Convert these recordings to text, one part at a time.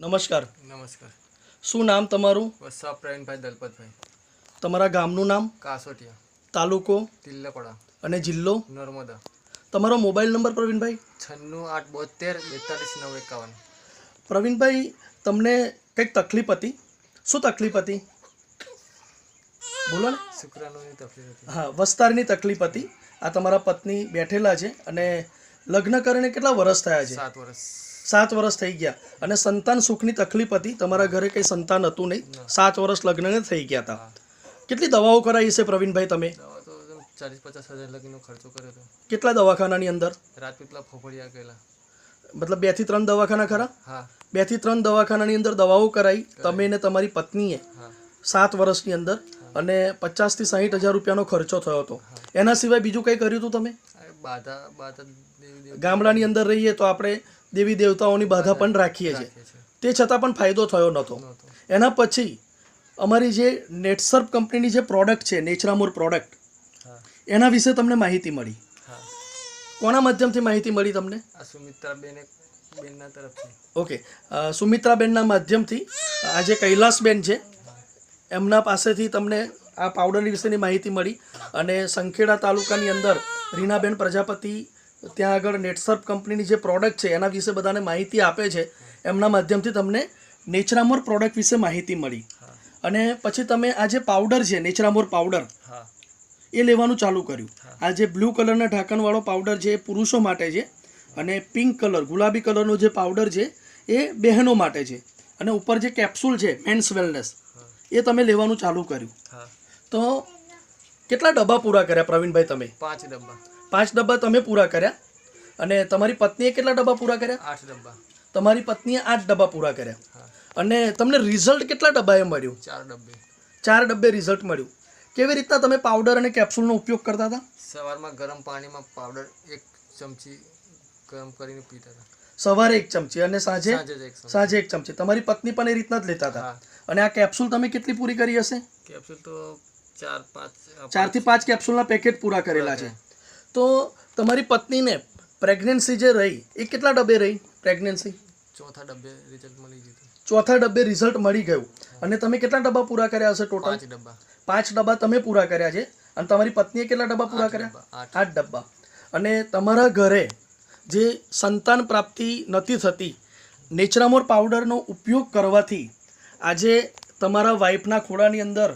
નમસ્કાર. નમસ્કાર. શું નામ તમારું? વસ્સા પ્રવીણભાઈ દલપતભાઈ. તમારા ગામનું નામ? કાસોટિયા. તાલુકો? તિલ્લપડા. અને જિલ્લો? નર્મદા. તમારો મોબાઈલ નંબર પ્રવીણભાઈ? 96 8 72 42 51. પ્રવીણભાઈ, તમને કંઈક તકલીફ હતી? શું તકલીફ હતી? બોલો ને. શુક્રાણુની તકલીફ હતી. હા, વસ્તારની તકલીફ હતી. આ તમારા પત્ની બેઠેલા છે અને લગ્ન કરીને કેટલા વર્ષ થયા છે? 7 વર્ષ. 7 વર્ષ થઈ ગયા. અને સંતાન સુખની તકલીફ હતી. તમારા ઘરે કંઈ સંતાન હતું નહીં. 7 વર્ષ લગ્ન થઈ ગયા હતા. કેટલી દવાઓ કરાવી છે પ્રવીણભાઈ તમે? દવા તો 40-50 હજાર લગીનો ખર્ચો કર્યો હતો. કેટલા દવાખાનાની અંદર? રાજપીપળા ફોફળિયા ગયેલા. મતલબ 2 થી 3 દવાખાના ખરા? હા. 2 થી 3 દવાખાનાની અંદર દવાઓ કરાવી તમે ને તમારી પત્નીએ હા. 7 વર્ષની અંદર, અને 50 થી 60 હજાર રૂપિયાનો ખર્ચો થયો હતો. એના સિવાય બીજું કંઈ કર્યું હતું તમે? બાધા બાધા દેવી ગામડાની અંદર રહીએ તો આપણે દેવી દેવતાઓની બાધા પણ રાખીએ છીએ. તે છતાં પણ ફાયદો થયો નહોતો. એના પછી અમારી જે નેટસર્પ કંપનીની જે પ્રોડક્ટ છે, નેચરામોર પ્રોડક્ટ, એના વિશે તમને માહિતી મળી. કોના માધ્યમથી માહિતી મળી તમને? આ સુમિત્રાબેન બેનના તરફથી. ઓકે, સુમિત્રાબેનના માધ્યમથી આ જે કૈલાસબેન છે એમના પાસેથી તમને આ પાવડરની વિશેની માહિતી મળી. અને સંખેડા તાલુકાની અંદર રીનાબેન પ્રજાપતિ ત્યાં આગળ નેટસર્પ કંપનીની જે પ્રોડક્ટ છે એના વિશે બધાને માહિતી આપે છે. એમના માધ્યમથી તમને નેચરામોર પ્રોડક્ટ વિશે માહિતી મળી. અને પછી તમે આ જે પાવડર છે, નેચરામોર પાવડર, એ લેવાનું ચાલુ કર્યું. આ જે બ્લુ કલરના ઢાંકણવાળો પાવડર છે એ પુરુષો માટે છે, અને પિંક કલર, ગુલાબી કલરનો જે પાવડર છે એ બહેનો માટે છે, અને ઉપર જે કેપ્સ્યુલ છે મેન્સ વેલનેસ, એ તમે લેવાનું ચાલુ કર્યું. તો કેટલા ડબ્બા પૂરા કર્યા પ્રવીણભાઈ તમે? 5 ડબ્બા. 5 ડબ્બા તમે પૂરા કર્યા. અને તમારી પત્નીએ કેટલા ડબ્બા પૂરા કર્યા? 8 ડબ્બા. તમારી પત્નીએ 8 ડબ્બા પૂરા કર્યા. અને તમને રિઝલ્ટ કેટલા ડબ્બાએ મળ્યું? 4 ડબ્બે. 4 ડબ્બે રિઝલ્ટ મળ્યું. કેવી રીતના તમે પાવડર અને કેપ્સ્યુલનો ઉપયોગ કરતા હતા? સવારમાં ગરમ પાણીમાં પાવડર 1 ચમચી ગરમ કરીને પીતા હતા. સવારે 1 ચમચી અને સાંજે સાંજે જ 1 ચમચી. 1 ચમચી. તમારી પત્ની પણ એ રીતના જ લેતા હતા. અને આ કેપ્સ્યુલ તમે કેટલી પૂરી કરી હશે? કેપ્સ્યુલ તો 4 થી 5 કેપ્સ્યુલના પેકેટ પૂરા કરેલા છે. તો તમારી પત્નીને પ્રેગ્નન્સી જે રહી એ કેટલા ડબ્બે રહી પ્રેગ્નન્સી? 4થા ડબ્બે રિઝલ્ટ મળી ગયું. 4થા ડબ્બે રિઝલ્ટ મળી ગયું. અને તમે કેટલા ડબ્બા પૂરા કર્યા હશે ટોટલ? 5 ડબ્બા. 5 ડબ્બા તમે પૂરા કર્યા છે. અને તમારી પત્નીએ કેટલા ડબ્બા પૂરા કર્યા? 8 ડબ્બા. અને તમારા ઘરે જે સંતાન પ્રાપ્તિ નથી થતી, નેચરામોર પાવડરનો ઉપયોગ કરવાથી આજે તમારા વાઈફના ખોળાની અંદર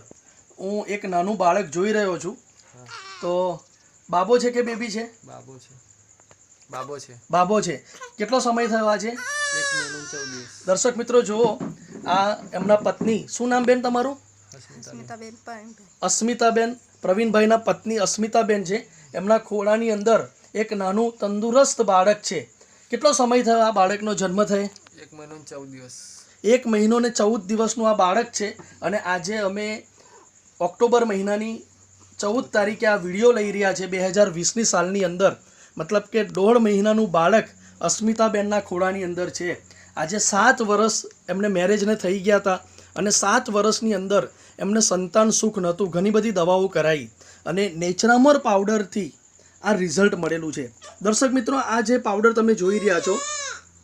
હું એક નાનું બાળક જોઈ રહ્યો છું. તો બાબો છે કે બેબી છે? બાબો છે. બાબો છે. બાબો છે. કેટલો સમય થયો આજે? 1 મહિનો 14 દિવસ. દર્શક મિત્રો જુઓ, આ એમના પત્ની, શું નામ બેન તમારું? અસ્મિતાબેન. પ્રવીણભાઈના પત્ની અસ્મિતાબેન છે. એમના ખોળાની અંદર એક નાનું તંદુરસ્ત બાળક છે. કેટલો સમય થયો આ બાળકનો જન્મ થયે? 1 મહિનો 14 દિવસ. 1 મહિનો ને 14 દિવસનું આ બાળક છે. અને આજે અમે ઓક્ટોબર મહિનાની 14 તારીખે આ વિડીયો લઈ રહ્યા છે 2020ની સાલની અંદર. મતલબ કે 1.5 મહિનાનું બાળક અસ્મિતાબેનના ખોળાની અંદર છે. આજે 7 વર્ષ એમને મેરેજને થઈ ગયા હતા. અને 7 વર્ષની અંદર એમને સંતાન સુખ નહોતું. ઘણી બધી દવાઓ કરાવી અને નેચરામોર પાવડરથી આ રિઝલ્ટ મળેલું છે. દર્શક મિત્રો, આ જે પાવડર તમે જોઈ રહ્યા છો,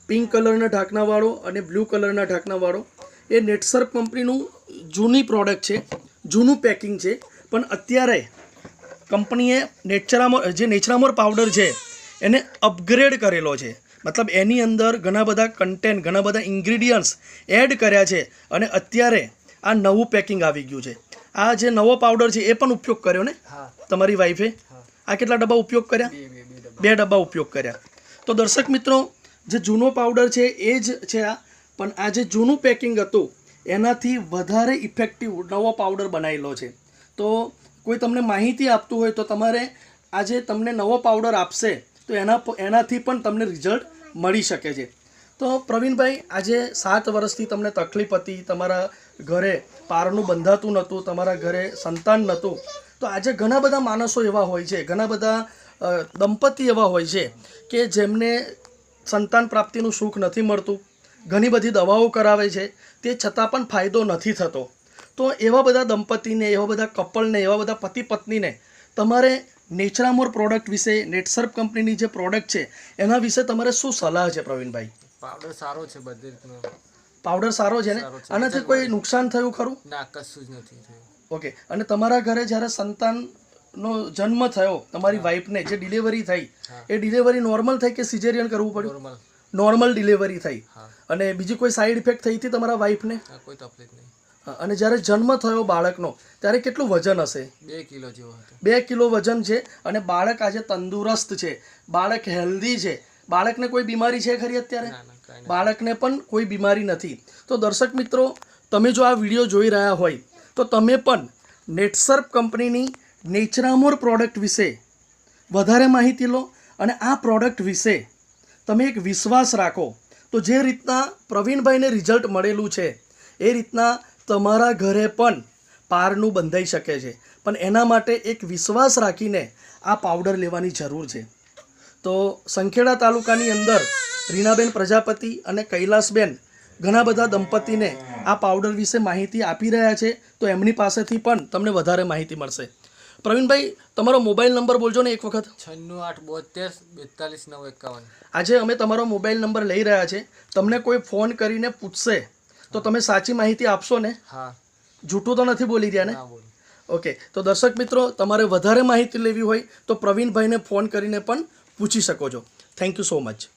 પિંક કલરના ઢાંકણાવાળો અને બ્લુ કલરના ઢાંકણાવાળો, એ નેટસર્પ કંપનીનું જૂની પ્રોડક્ટ છે, જૂનું પેકિંગ છે. પણ અત્યારે કંપનીએ નેચરામોર પાવડર છે એને અપગ્રેડ કરેલો છે. મતલબ એની અંદર ઘણા બધા કન્ટેન્ટ, ઘણા બધા ઇન્ગ્રીડિયન્ટ્સ એડ કર્યા છે. અને અત્યારે આ નવું પેકિંગ આવી ગયું છે. આ જે નવો પાવડર છે એ પણ ઉપયોગ કર્યો ને તમારી વાઈફે? આ કેટલા ડબ્બા ઉપયોગ કર્યા? 2 ડબ્બા ઉપયોગ કર્યા. તો દર્શક મિત્રો, જે જૂનો પાવડર છે એ જ છે આ, પણ આ જે જૂનું પેકિંગ હતું એનાથી વધારે ઇફેક્ટિવ નવો પાવડર બનાવેલો છે. તો કોઈ તમને માહિતી આપતું હોય તો તમારે આજે તમને નવો પાવડર આપશે તો એનાથી પણ તમને રિઝલ્ટ મળી શકે છે. તો પ્રવીણભાઈ, આજે 7 વર્ષથી તમને તકલીફ હતી, તમારા ઘરે પારનું બંધાતું નહોતું, તમારા ઘરે સંતાન નહોતું. તો આજે ઘણા બધા માણસો એવા હોય છે, ઘણા બધા દંપતી એવા હોય છે કે જેમને સંતાન પ્રાપ્તિનું સુખ નથી મળતું, ઘણી બધી દવાઓ કરાવે છે, તે છતાં પણ ફાયદો નથી થતો. તો એવા બધા દંપતીને, એવા બધા કપલને, એવા બધા પતિ પત્નીને તમારે નેચરામોર પ્રોડક્ટ વિશે, નેટસર્પ કંપનીની જે પ્રોડક્ટ છે એના વિશે તમારે શું સલાહ છે પ્રવીણભાઈ? પાવડર સારો છે બધી રીતનો. પાવડર સારો છે ને? સારો છે. આનાથી કોઈ નુકસાન થયું ખરું? ના કશું જ નથી થયું. ઓકે. અને તમારા ઘરે જ્યારે સંતાનનો જન્મ થયો, તમારી વાઈફને જે ડિલિવરી થઈ, હા. એ ડિલિવરી નોર્મલ થઈ કે સિઝેરિયન કરવું પડ્યું? નોર્મલ. નોર્મલ ડિલિવરી થઈ. હા. અને બીજી કોઈ સાઈડ ઇફેક્ટ થઈ હતી તમારા વાઈફને? કોઈ તકલીફ નહીં. અને જ્યારે જન્મ થયો બાળકનો, ત્યારે કેટલું વજન હશે? 2 કિલો જેવો હતો. 2 કિલો વજન છે. અને બાળક આજે તંદુરસ્ત છે, બાળક હેલ્ધી છે. બાળકને કોઈ બીમારી છે ખરી અત્યારે? ના ના કાંઈ નહીં. બાળકને પણ કોઈ બીમારી નથી. તો દર્શક મિત્રો, તમે જો આ વિડીયો જોઈ રહ્યા હોય તો તમે પણ નેટસર્પ કંપનીની નેચરામોર પ્રોડક્ટ વિશે વધારે માહિતી લો અને આ પ્રોડક્ટ વિશે તમે એક વિશ્વાસ રાખો. તો જે રીતના પ્રવીણભાઈને રિઝલ્ટ મળેલું છે એ રીતના તમારા ઘરે પણ પારનું બંધાઈ શકે છે. પણ એના માટે એક વિશ્વાસ રાખીને આ પાવડર લેવાની જરૂર છે. તો સંખેડા તાલુકાની અંદર રીનાબેન પ્રજાપતિ અને કૈલાસબેન ઘણા બધા દંપતીને આ પાવડર વિશે માહિતી આપી રહ્યા છે. તો એમની પાસેથી પણ તમને વધારે માહિતી મળશે. પ્રવીણભાઈ, તમારો મોબાઈલ નંબર બોલજો ને એક વખત. 9682424951. આજે અમે તમારો મોબાઈલ નંબર લઈ રહ્યા છે. તમને કોઈ ફોન કરીને પૂછશે તો તમે સાચી માહિતી આપશો ને? હા. જૂઠું તો નથી બોલી રહ્યા ને? ના બોલ. ઓકે. તો દર્શક મિત્રો, તમારે વધારે માહિતી લેવી હોય તો પ્રવીણભાઈને ફોન કરીને પણ પૂછી શકો છો. Thank you so much.